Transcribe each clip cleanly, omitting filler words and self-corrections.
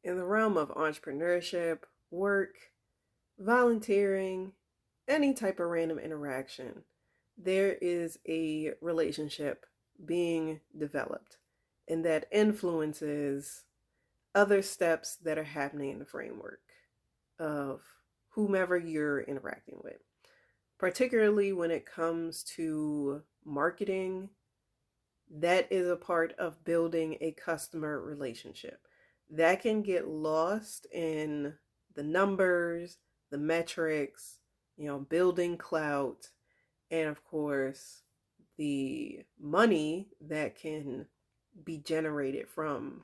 In the realm of entrepreneurship, work, volunteering, any type of random interaction, there is a relationship being developed, and that influences other steps that are happening in the framework of whomever you're interacting with. Particularly when it comes to marketing, that is a part of building a customer relationship. That can get lost in the numbers, the metrics, building clout, and of course, the money that can be generated from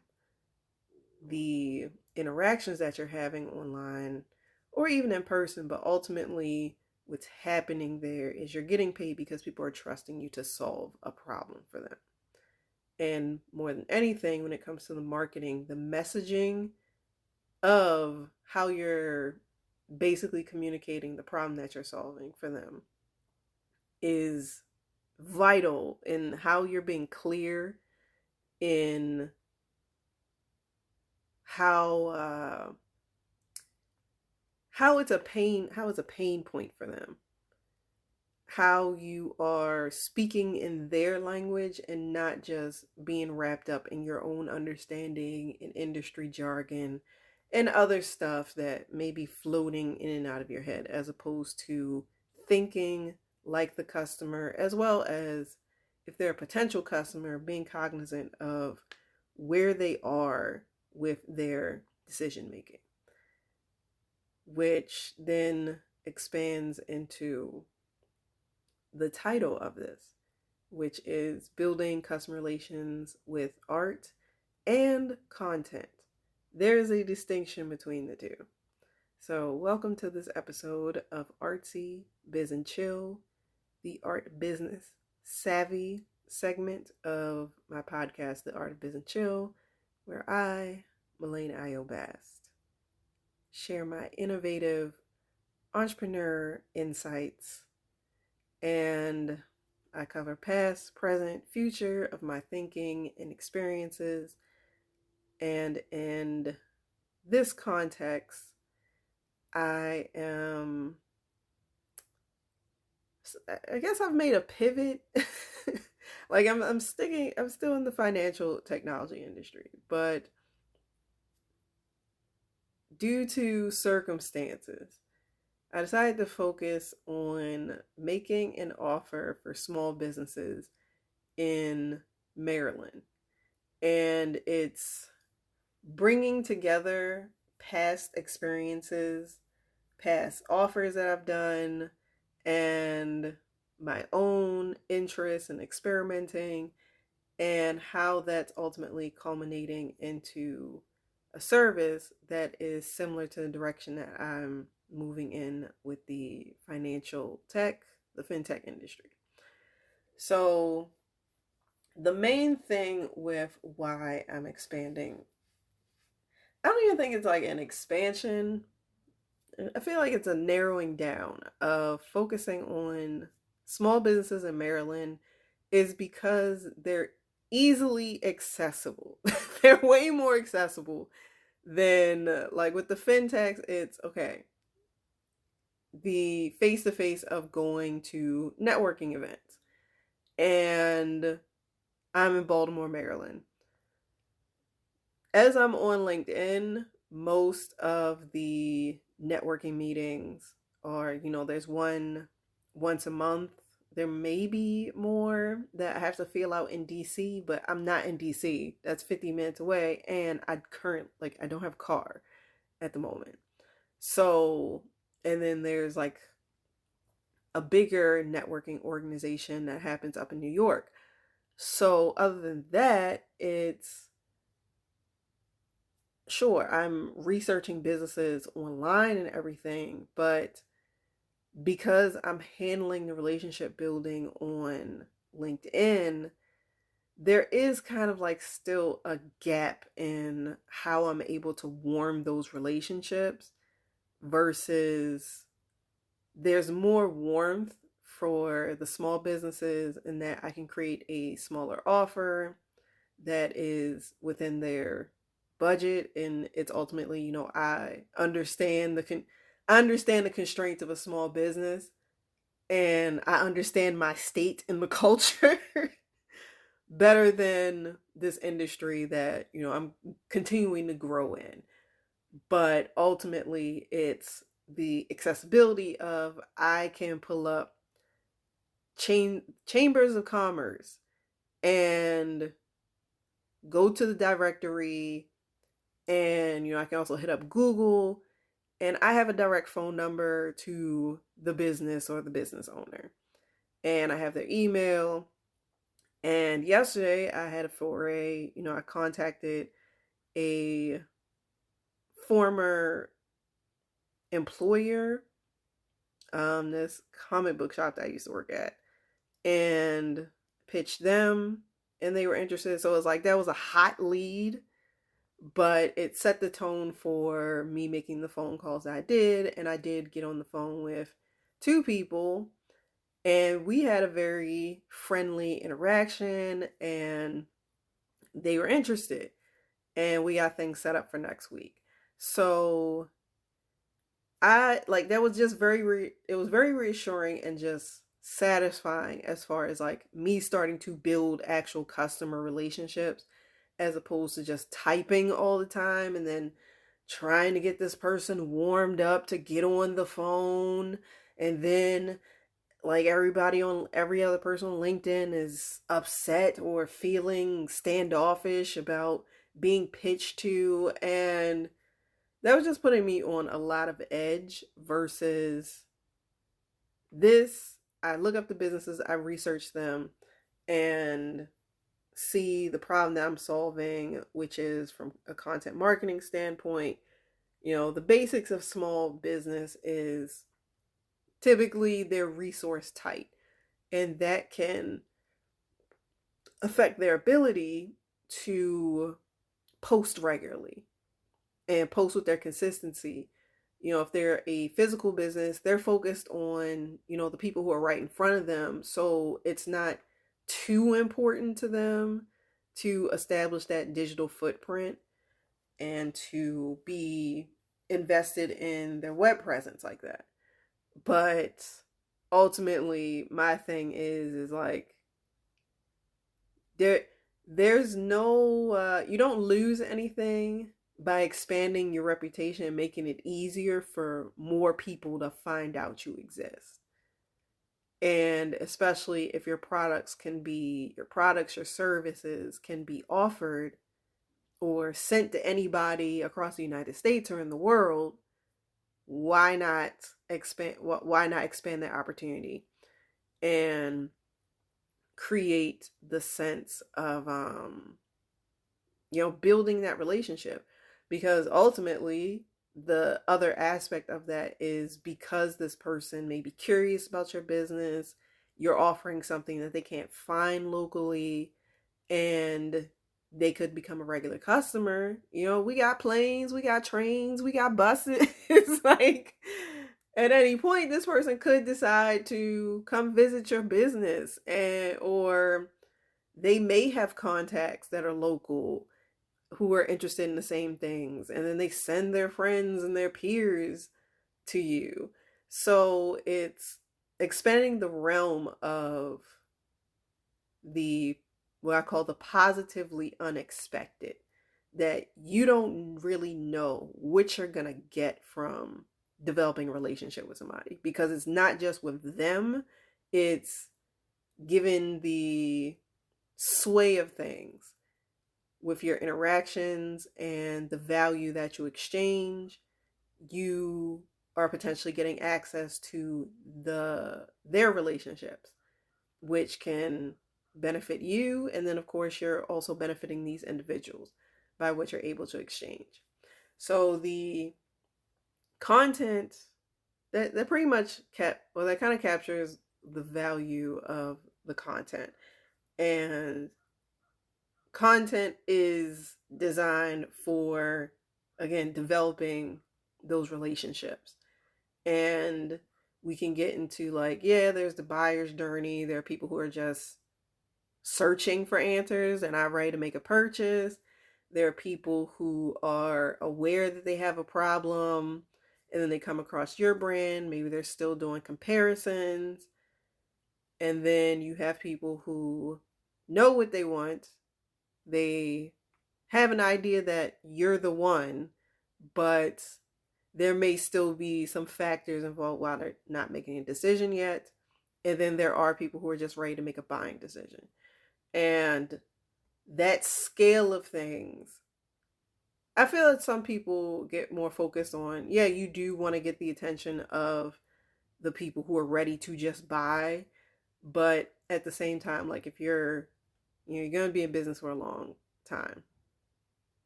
the interactions that you're having online or even in person. But ultimately, what's happening there is you're getting paid because people are trusting you to solve a problem for them. And more than anything, when it comes to the marketing, the messaging of how you're basically communicating the problem that you're solving for them is vital in how you're being clear in how how it's a pain point for them, how you are speaking in their language and not just being wrapped up in your own understanding and industry jargon and other stuff that may be floating in and out of your head, as opposed to thinking like the customer, as well as if they're a potential customer, being cognizant of where they are with their decision making, which then expands into the title of this, which is Building Customer Relations with Art and Content. There is a distinction between the two. So, welcome to this episode of Artsy Biz and Chill, the art business savvy segment of my podcast, The Art of Biz and Chill, where I, Melaine Io Bast, share my innovative entrepreneur insights, and I cover past, present, future of my thinking and experiences. And in this context, I guess I've made a pivot. Like I'm still in the financial technology industry, but due to circumstances, I decided to focus on making an offer for small businesses in Maryland. And it's bringing together past experiences, past offers that I've done, and my own interests in experimenting, and how that's ultimately culminating into a service that is similar to the direction that I'm moving in with the financial tech, the Fintech industry. So, the main thing with why I'm expanding, I don't even think it's like an expansion. I feel like it's a narrowing down of focusing on small businesses in Maryland, is because they're easily accessible. They're way more accessible than like with the fintechs. It's okay, the face to face of going to networking events. And I'm in Baltimore, Maryland. As I'm on LinkedIn, most of the networking meetings are, there's one once a month. There may be more that I have to fill out in DC, but I'm not in DC. That's 50 minutes away, and I don't have a car at the moment. So, and then there's like a bigger networking organization that happens up in New York. So, other than that, it's sure, I'm researching businesses online and everything, but because I'm handling the relationship building on LinkedIn, there is kind of like still a gap in how I'm able to warm those relationships versus there's more warmth for the small businesses in that I can create a smaller offer that is within their budget, and it's ultimately, I understand I understand the constraints of a small business, and I understand my state in the culture better than this industry that, I'm continuing to grow in. But ultimately, it's the accessibility of I can pull up chambers of commerce and go to the directory, and I can also hit up Google, and I have a direct phone number to the business or the business owner, and I have their email. And yesterday I had a foray, I contacted a former employer, this comic book shop that I used to work at, and pitched them, and they were interested. So it was like that was a hot lead, but it set the tone for me making the phone calls that I did. And I did get on the phone with two people, and we had a very friendly interaction, and they were interested, and we got things set up for next week. So I like that was just it was very reassuring and just satisfying as far as like me starting to build actual customer relationships, as opposed to just typing all the time and then trying to get this person warmed up to get on the phone. And then like every other person on LinkedIn is upset or feeling standoffish about being pitched to, and that was just putting me on a lot of edge. Versus this, I look up the businesses, I research them, and see the problem that I'm solving, which is from a content marketing standpoint. The basics of small business is typically they're resource tight, and that can affect their ability to post regularly and post with their consistency. If they're a physical business, they're focused on, the people who are right in front of them. So it's not too important to them to establish that digital footprint and to be invested in their web presence like that. But ultimately, my thing is like there there's no you don't lose anything by expanding your reputation and making it easier for more people to find out you exist. And especially if your products, your services can be offered or sent to anybody across the United States or in the world, why not expand that opportunity and create the sense of building that relationship? Because ultimately, the other aspect of that is because this person may be curious about your business, you're offering something that they can't find locally, and they could become a regular customer. We got planes, we got trains, we got buses. It's like at any point this person could decide to come visit your business, or they may have contacts that are local who are interested in the same things, and then they send their friends and their peers to you. So it's expanding the realm of the what I call the positively unexpected, that you don't really know what you're gonna get from developing a relationship with somebody, because it's not just with them, it's given the sway of things with your interactions and the value that you exchange. You are potentially getting access to their relationships, which can benefit you, and then of course you're also benefiting these individuals by what you're able to exchange. So the content that pretty much that kind of captures the value of the content. And content is designed for, again, developing those relationships. And we can get into like, yeah, there's the buyer's journey. There are people who are just searching for answers and not ready to make a purchase. There are people who are aware that they have a problem and then they come across your brand. Maybe they're still doing comparisons. And then you have people who know what they want. They have an idea that you're the one, but there may still be some factors involved while they're not making a decision yet. And then there are people who are just ready to make a buying decision. And that scale of things, I feel that some people get more focused on, yeah, you do want to get the attention of the people who are ready to just buy. But at the same time, like if you're going to be in business for a long time,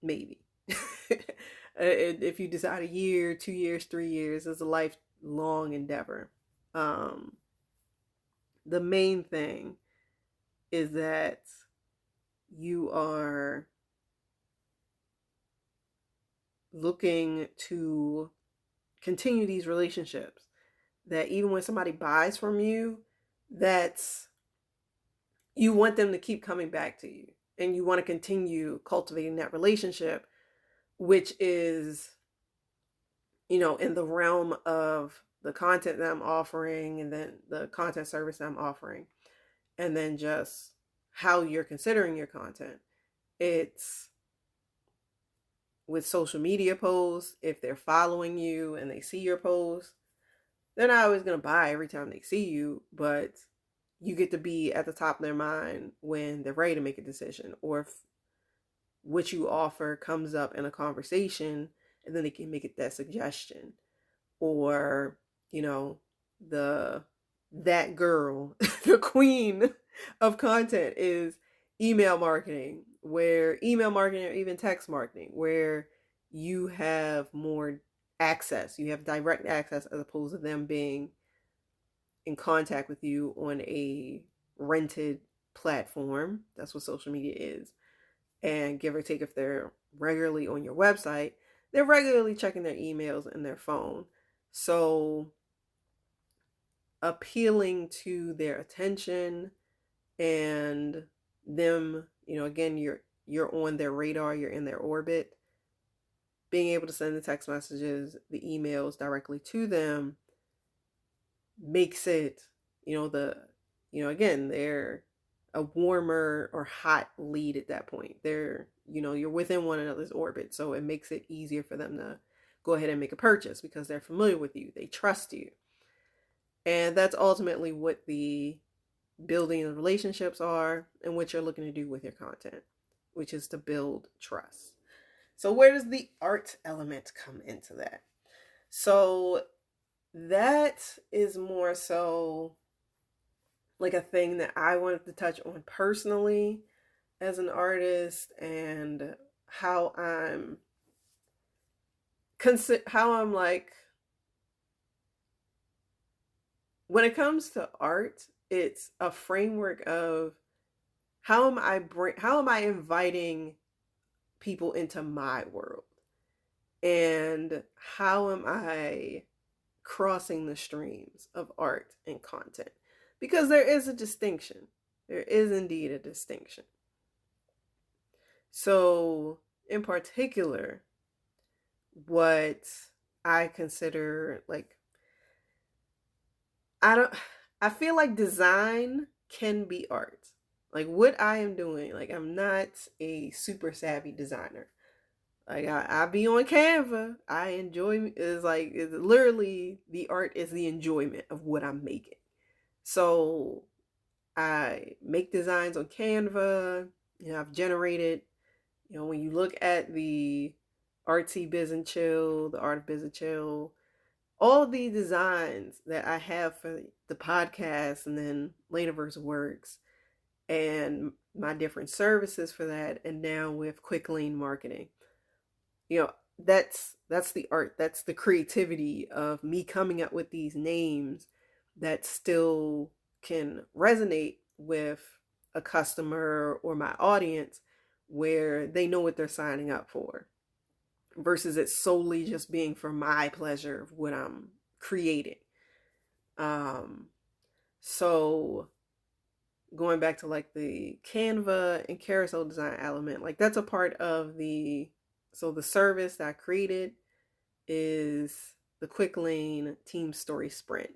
maybe. If you decide a year, 2 years, 3 years, it's a lifelong endeavor. Um, the main thing is that you are looking to continue these relationships, that even when somebody buys from you, that's you want them to keep coming back to you and you want to continue cultivating that relationship, which is, in the realm of the content that I'm offering and then the content service that I'm offering, and then just how you're considering your content. It's with social media posts, if they're following you and they see your posts, they're not always going to buy every time they see you, but you get to be at the top of their mind when they're ready to make a decision, or if what you offer comes up in a conversation and then they can make it that suggestion. Or, the that girl, the queen of content is email marketing, or even text marketing, where you have more access, you have direct access as opposed to them being in contact with you on a rented platform. That's what social media is. And give or take, if they're regularly on your website, they're regularly checking their emails and their phone. So appealing to their attention and them, again, you're on their radar, you're in their orbit. Being able to send the text messages, the emails directly to them makes it, again, they're a warmer or hot lead at that point. They're, you're within one another's orbit. So it makes it easier for them to go ahead and make a purchase because they're familiar with you. They trust you. And that's ultimately what the building of relationships are and what you're looking to do with your content, which is to build trust. So where does the art element come into that? So that is more so like a thing that I wanted to touch on personally as an artist, and how I'm like, when it comes to art, it's a framework of how am I inviting people into my world, and how am I crossing the streams of art and content, because there is a distinction. There is indeed a distinction. So in particular, what I consider, like, I feel like design can be art. Like what I am doing, like I'm not a super savvy designer. Like I be on Canva. I enjoy, it's literally the art is the enjoyment of what I'm making. So I make designs on Canva. I've generated, when you look at the Artsy Biz and Chill, the Art of Biz and Chill, all the designs that I have for the podcast and then Lanaverse Works and my different services for that, and now with Quick Lean Marketing, that's the art, that's the creativity of me coming up with these names that still can resonate with a customer or my audience, where they know what they're signing up for, versus it solely just being for my pleasure of what I'm creating. So going back to like the Canva and carousel design element, like that's a part of the service that I created is the quick lane team story sprint.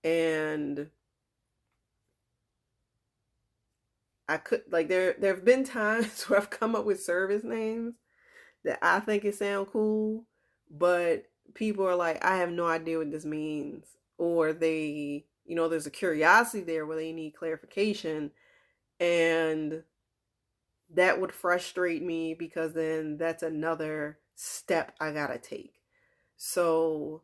And I could like there have been times where I've come up with service names that I think it sound cool, but people are like, I have no idea what this means. Or they, there's a curiosity there where they need clarification. And that would frustrate me because then that's another step I gotta take. So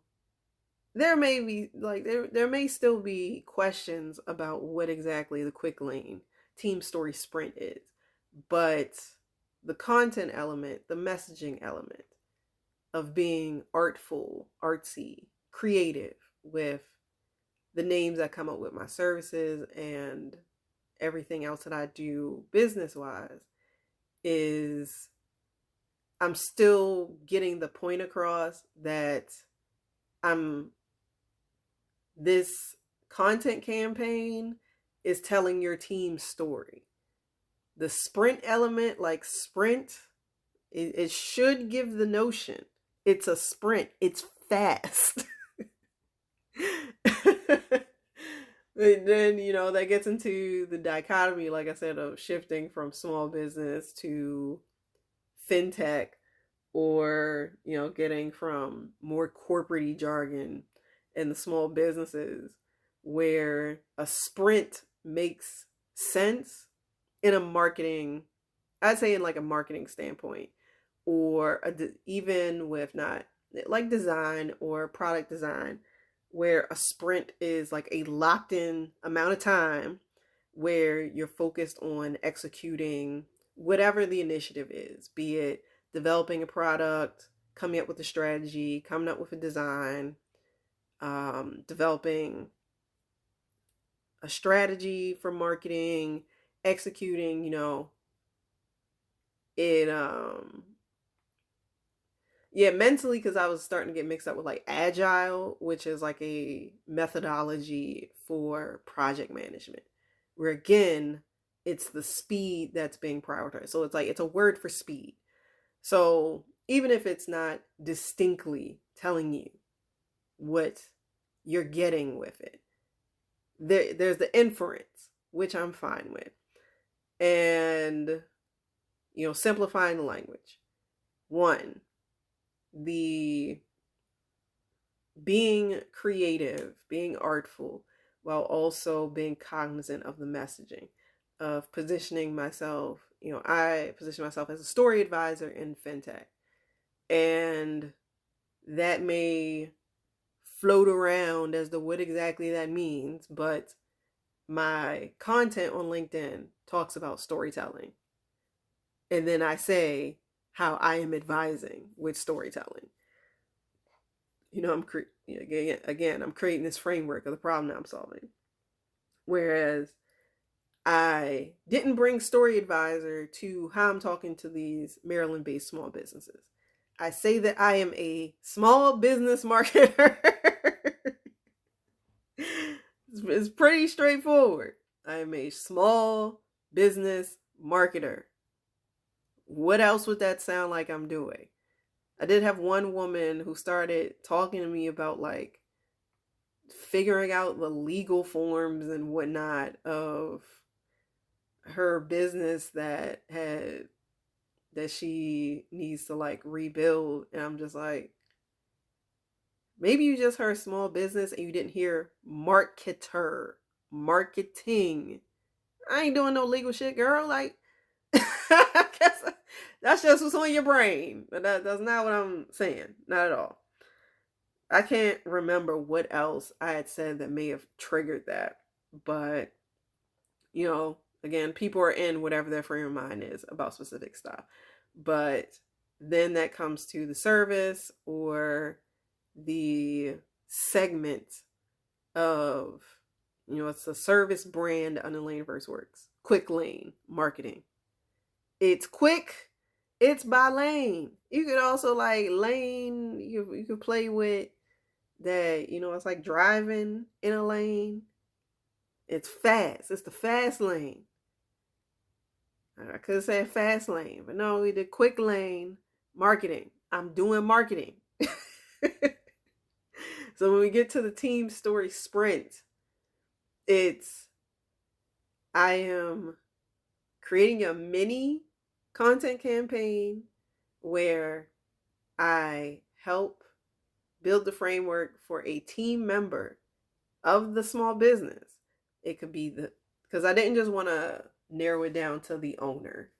there may be like there may still be questions about what exactly the quick lane team story sprint is, but the content element, the messaging element of being artful, artsy, creative with the names I come up with my services and everything else that I do business wise is I'm still getting the point across that I'm this content campaign is telling your team's story. The sprint element, like sprint, it should give the notion it's a sprint, it's fast. And then, that gets into the dichotomy, like I said, of shifting from small business to fintech, or, getting from more corporate jargon in the small businesses where a sprint makes sense in a marketing, I'd say in like a marketing standpoint, or even with not like design or product design, where a sprint is like a locked in amount of time where you're focused on executing whatever the initiative is, be it developing a product, coming up with a strategy, coming up with a design, developing a strategy for marketing, executing, it yeah, mentally, because I was starting to get mixed up with like agile, which is like a methodology for project management, where again, it's the speed that's being prioritized. So it's like it's a word for speed. So even if it's not distinctly telling you what you're getting with it, there's the inference, which I'm fine with. And, simplifying the language. One, the being creative, being artful, while also being cognizant of the messaging, of positioning myself. I position myself as a story advisor in fintech. And that may float around as to what exactly that means, but my content on LinkedIn talks about storytelling. And then I say how I am advising with storytelling. I'm creating this framework of the problem that I'm solving. Whereas I didn't bring Story Advisor to how I'm talking to these Maryland-based small businesses. I say that I am a small business marketer. It's pretty straightforward. I am a small business marketer. What else would that sound like I'm doing? I did have one woman who started talking to me about like figuring out the legal forms and whatnot of her business that she needs to like rebuild. And I'm just like, maybe you just heard small business and you didn't hear marketer, marketing. I ain't doing no legal shit, girl. Like, I guess that's just what's on your brain. But that's not what I'm saying. Not at all. I can't remember what else I had said that may have triggered that. But, again, people are in whatever their frame of mind is about specific stuff. But then that comes to the service or the segment of, it's a service brand under Laneverse Works. Quick lane marketing. It's quick. It's by lane. You could also like lane. You could play with that. It's like driving in a lane. It's fast. It's the fast lane. I could have said fast lane, but no, we did quick lane marketing. I'm doing marketing. So when we get to the team story sprint, it's I am creating a mini content campaign where I help build the framework for a team member of the small business. It could be because I didn't just want to narrow it down to the owner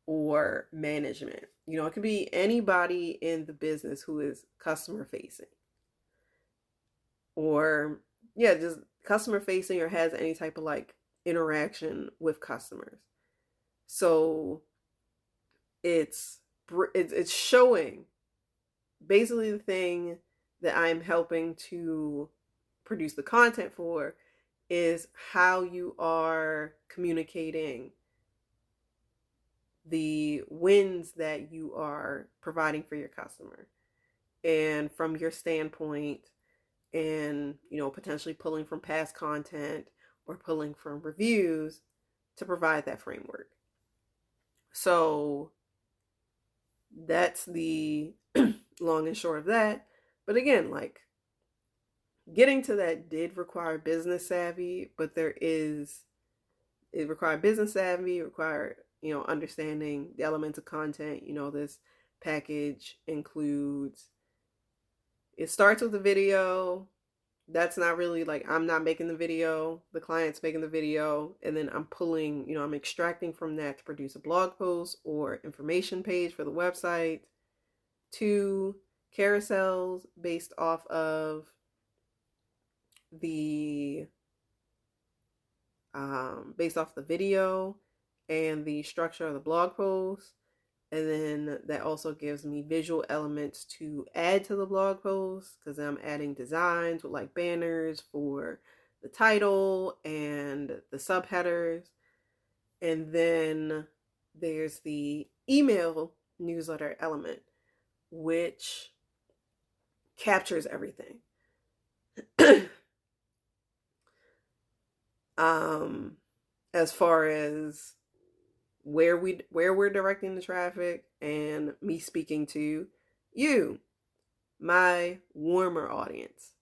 or management. It could be anybody in the business who is customer facing or, yeah, just customer facing or has any type of like interaction with customers. So it's showing basically the thing that I'm helping to produce the content for is how you are communicating the wins that you are providing for your customer, and from your standpoint, and potentially pulling from past content or pulling from reviews to provide that framework. So that's the long and short of that. But again, like, getting to that did require business savvy, but it required business savvy, it required, understanding the elements of content. This package includes, it starts with a video. That's not really like, I'm not making the video, the client's making the video, and then I'm pulling, I'm extracting from that to produce a blog post or information page for the website. 2 carousels based off of the video and the structure of the blog post. And then that also gives me visual elements to add to the blog post, because I'm adding designs with like banners for the title and the subheaders. And then there's the email newsletter element, which captures everything. As far as where we're directing the traffic, and me speaking to you, my warmer audience.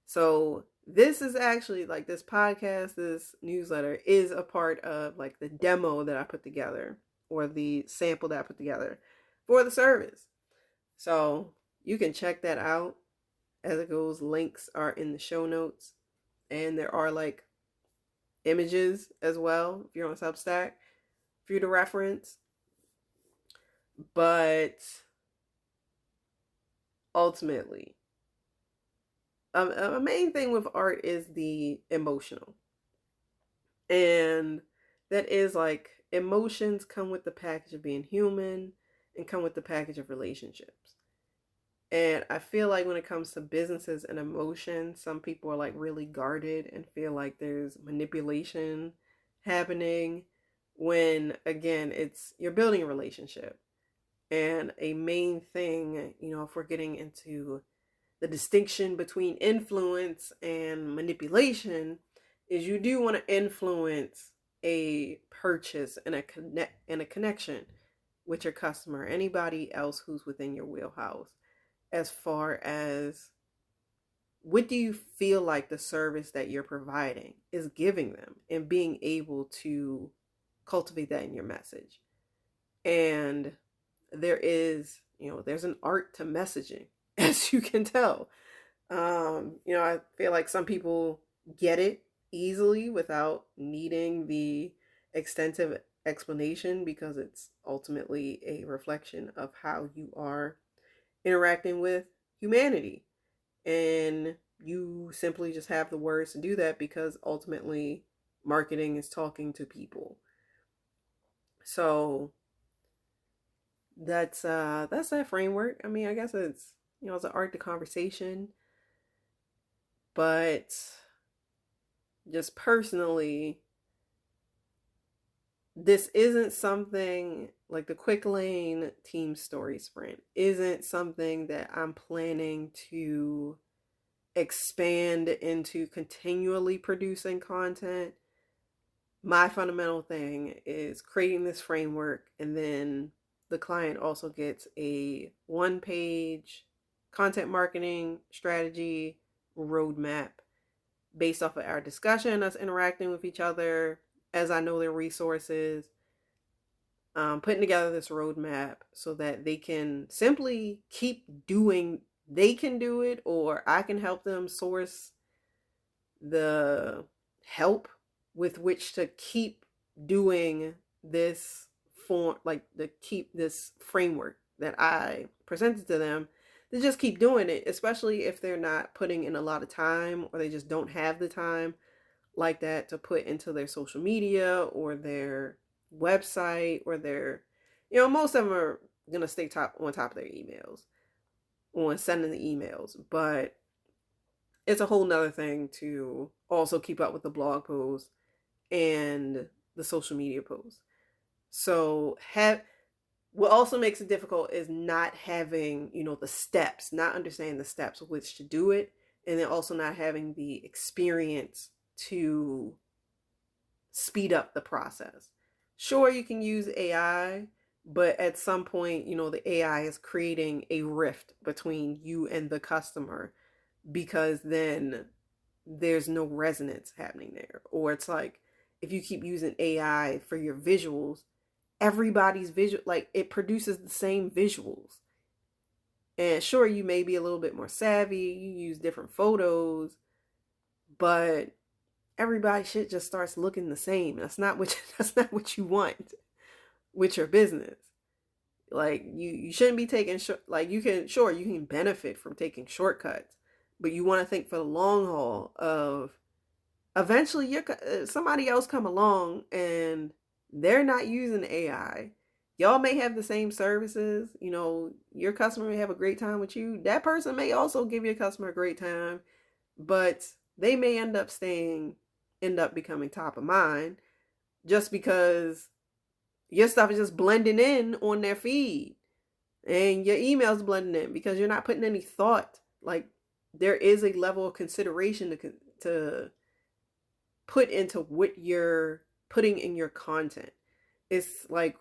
So this is actually like, this podcast, this newsletter is a part of like the demo that I put together, or the sample that I put together for the service. So you can check that out as it goes. Links are in the show notes, and there are like images as well if you're on Substack for you to reference. But ultimately, a main thing with art is the emotional. And that is like, emotions come with the package of being human and come with the package of relationships. And I feel like when it comes to businesses and emotion, some people are like really guarded and feel like there's manipulation happening, when again, it's, you're building a relationship. And a main thing, if we're getting into the distinction between influence and manipulation, is you do want to influence a purchase and a connection with your customer, anybody else who's within your wheelhouse, as far as what do you feel like the service that you're providing is giving them, and being able to cultivate that in your message. And there's an art to messaging, as you can tell. I feel like some people get it easily without needing the extensive explanation, because it's ultimately a reflection of how you are interacting with humanity. And you simply just have the words to do that, because ultimately marketing is talking to people. So that's that framework. I mean, I guess it's, it's an art to conversation. But just personally, this isn't something like the quick lane team story sprint isn't something that I'm planning to expand into continually producing content, my fundamental thing is creating this framework, and then the client also gets a 1-page content marketing strategy roadmap based off of our discussion, us interacting with each other as I know their resources, putting together this roadmap so that they can simply keep doing, they can do it, or I can help them source the help with which to keep doing this form, like to keep this framework that I presented to them, to just keep doing it, especially if they're not putting in a lot of time or they just don't have the time like that to put into their social media or their website or their, most of them are going to stay on top of their emails, on sending the emails, but it's a whole nother thing to also keep up with the blog posts and the social media posts. So what also makes it difficult is not having, the steps, not understanding the steps with which to do it, and then also not having the experience to speed up the process. Sure, you can use AI, but at some point, the AI is creating a rift between you and the customer, because then there's no resonance happening there. Or it's like, if you keep using AI for your visuals, everybody's visual, like it produces the same visuals. And sure, you may be a little bit more savvy, you use different photos, but everybody shit just starts looking the same. That's not what you want with your business. Like you shouldn't be taking like you can benefit from taking shortcuts, but you want to think for the long haul of eventually somebody else come along and they're not using AI. Y'all may have the same services, your customer may have a great time with you. That person may also give your customer a great time, but they may end up becoming top of mind just because your stuff is just blending in on their feed and your emails blending in because you're not putting any thought. Like there is a level of consideration to put into what you're putting in your content. It's like,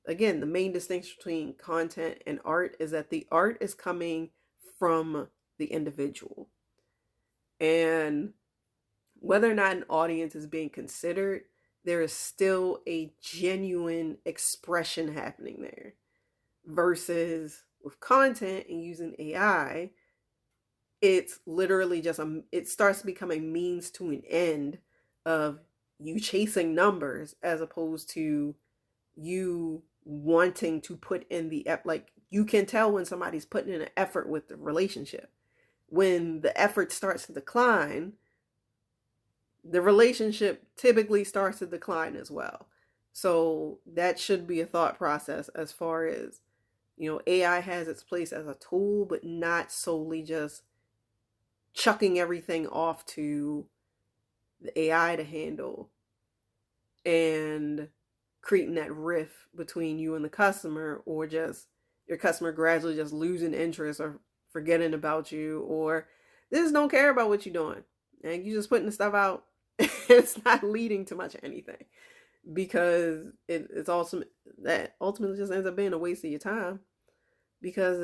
again, the main distinction between content and art is that the art is coming from the individual. And whether or not an audience is being considered, there is still a genuine expression happening there. Versus with content and using AI, it's literally just it starts to become a means to an end of you chasing numbers as opposed to you wanting to put in the like you can tell when somebody's putting in an effort with the relationship. When the effort starts to decline, the relationship typically starts to decline as well. So that should be a thought process as far as, AI has its place as a tool, but not solely just chucking everything off to the AI to handle and creating that rift between you and the customer, or just your customer gradually just losing interest or forgetting about you, or they just don't care about what you're doing. And you just putting the stuff out. It's not leading to much of anything because it's also that ultimately just ends up being a waste of your time because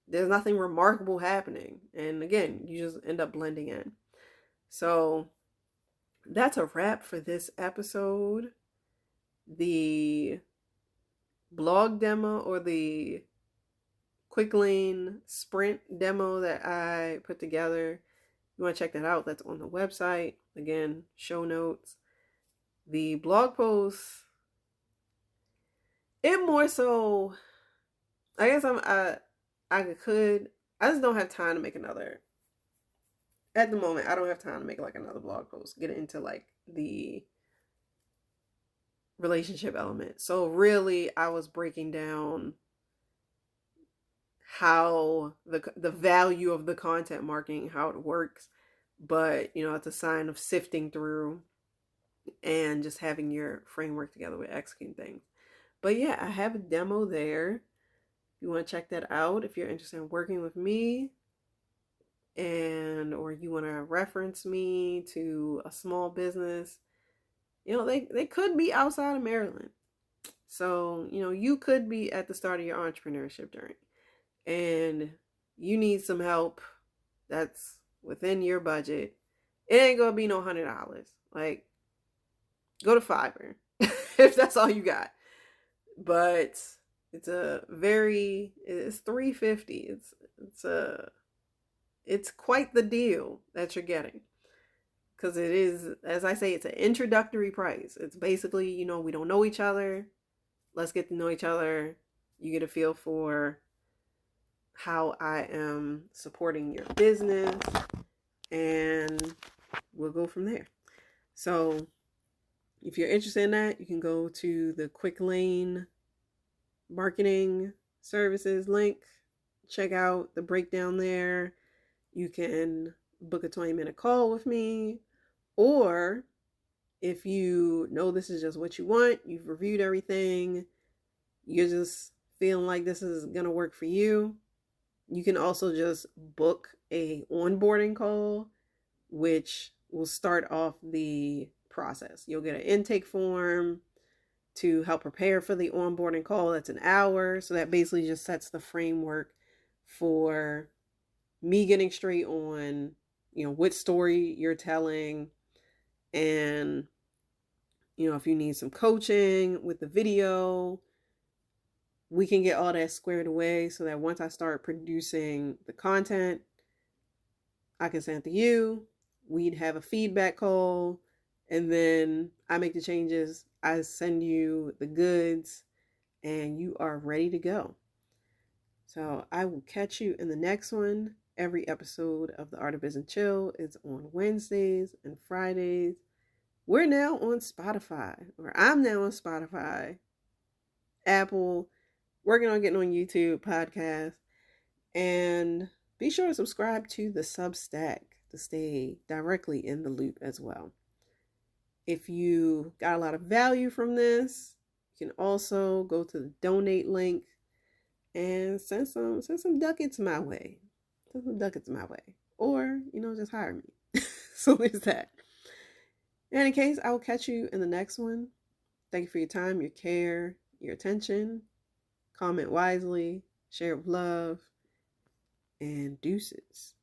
there's nothing remarkable happening. And again, you just end up blending in. So that's a wrap for this episode. The blog demo or the quick lane sprint demo that I put together, you want to check that out, that's on the website. Again, show notes. The blog posts, it more so, I guess I just don't have time to make another. At the moment, I don't have time to make like another blog post, get into like the relationship element. So really, I was breaking down how the value of the content marketing, how it works, but it's a sign of sifting through and just having your framework together with executing things. But yeah, I have a demo there. You want to check that out if you're interested in working with me. and or you want to reference me to a small business, they could be outside of Maryland. So, you could be at the start of your entrepreneurship journey and you need some help that's within your budget. It ain't gonna be no $100. Like, go to Fiverr if that's all you got. But it's $350. It's quite the deal that you're getting. Because it is, as I say, it's an introductory price. It's basically, we don't know each other. Let's get to know each other. You get a feel for how I am supporting your business, and we'll go from there. So if you're interested in that, you can go to the Quick Lane marketing services link. Check out the breakdown there. You can book a 20-minute call with me, or if you know this is just what you want, you've reviewed everything, you're just feeling like this is going to work for you, you can also just book a onboarding call, which will start off the process. You'll get an intake form to help prepare for the onboarding call. That's an hour. So that basically just sets the framework for me getting straight on, what story you're telling. And, if you need some coaching with the video, we can get all that squared away so that once I start producing the content, I can send it to you. We'd have a feedback call, and then I make the changes. I send you the goods, and you are ready to go. So I will catch you in the next one. Every episode of The Art of Business Chill is on Wednesdays and Fridays. We're now on Spotify, or I'm now on Spotify, Apple, working on getting on YouTube, podcast, and be sure to subscribe to the Substack to stay directly in the loop as well. If you got a lot of value from this, you can also go to the donate link and send some ducats my way. Send some ducats my way. Or, just hire me. So there's that. In any case, I will catch you in the next one. Thank you for your time, your care, your attention. Comment wisely, share with love, and deuces.